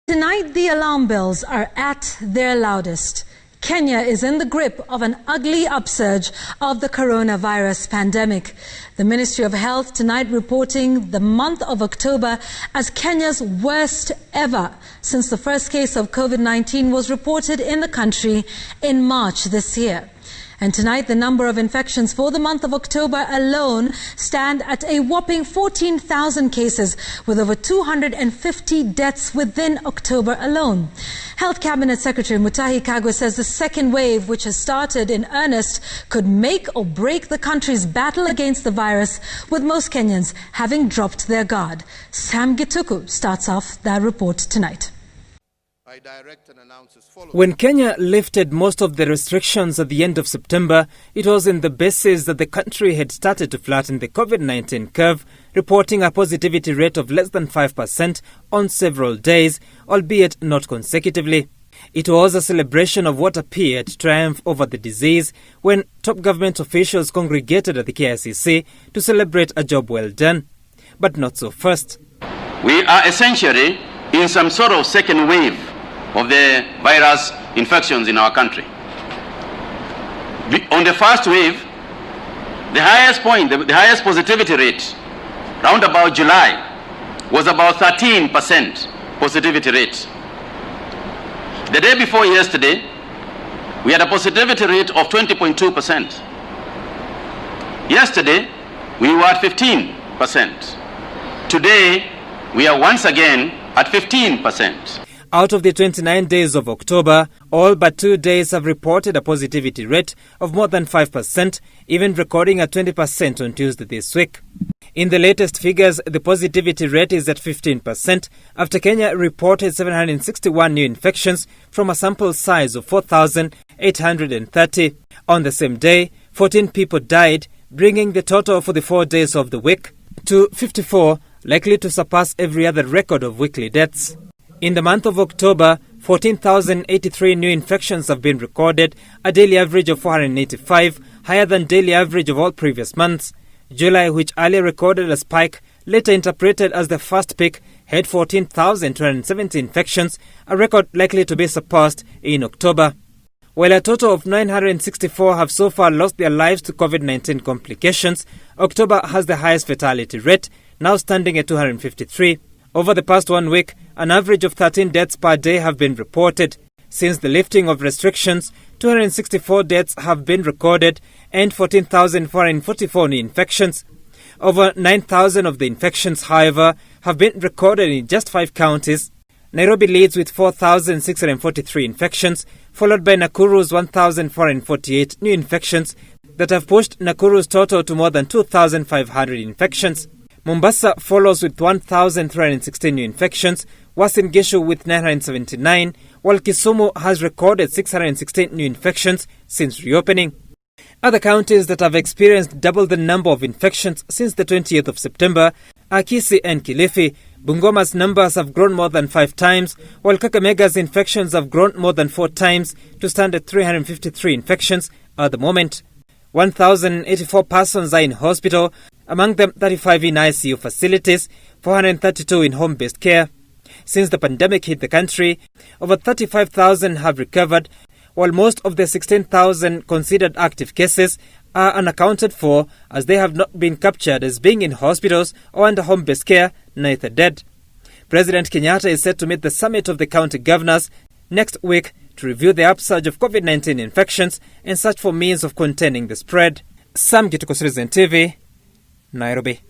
Tonight, the alarm bells are at their loudest. Kenya is in the grip of an ugly upsurge of the coronavirus pandemic. The Ministry of Health tonight reporting the month of October as Kenya's worst ever since the first case of COVID-19 was reported in the country in March this year. And tonight, the number of infections for the month of October alone stand at a whopping 14,000 cases, with over 250 deaths within October alone. Health Cabinet Secretary Mutahi Kagwe says the second wave, which has started in earnest, could make or break the country's battle against the virus, with most Kenyans having dropped their guard. Sam Gituku starts off that report tonight. When Kenya lifted most of the restrictions at the end of September, it was in the basis that the country had started to flatten the COVID-19 curve, reporting a positivity rate of less than 5% on several days, albeit not consecutively. It was a celebration of what appeared to triumph over the disease when top government officials congregated at the KICC to celebrate a job well done. But not so fast. We are essentially in some sort of second wave of the virus infections in our country. On the first wave, the highest point, the highest positivity rate, round about July, was about 13% positivity rate. The day before yesterday, we had a positivity rate of 20.2%. Yesterday, we were at 15%. Today, we are once again at 15%. Out of the 29 days of October, all but 2 days have reported a positivity rate of more than 5%, even recording at 20% on Tuesday this week. In the latest figures, the positivity rate is at 15% after Kenya reported 761 new infections from a sample size of 4,830. On the same day, 14 people died, bringing the total for the 4 days of the week to 54, likely to surpass every other record of weekly deaths. In the month of October, 14,083 new infections have been recorded, a daily average of 485, higher than daily average of all previous months. July, which earlier recorded a spike, later interpreted as the first peak, had 14,270 infections, a record likely to be surpassed in October. While a total of 964 have so far lost their lives to COVID-19 complications, October has the highest fatality rate, now standing at 253. Over the past 1 week, an average of 13 deaths per day have been reported. Since the lifting of restrictions, 264 deaths have been recorded and 14,444 new infections. Over 9,000 of the infections, however, have been recorded in just 5 counties. Nairobi leads with 4,643 infections, followed by Nakuru's 1,448 new infections that have pushed Nakuru's total to more than 2,500 infections. Mombasa follows with 1,316 new infections, Uasin Gishu with 979, while Kisumu has recorded 616 new infections since reopening. Other counties that have experienced double the number of infections since the 20th of September are Kisii and Kilifi. Bungoma's numbers have grown more than 5 times, while Kamemega's infections have grown more than 4 times to stand at 353 infections at the moment. 1,084 persons are in hospital, among them 35 in ICU facilities, 432 in home-based care. Since the pandemic hit the country, over 35,000 have recovered, while most of the 16,000 considered active cases are unaccounted for as they have not been captured as being in hospitals or under home-based care, neither dead. President Kenyatta is set to meet the summit of the county governors next week to review the upsurge of COVID-19 infections and search for means of containing the spread. Sam Gituku, Citizen TV, Nairobi.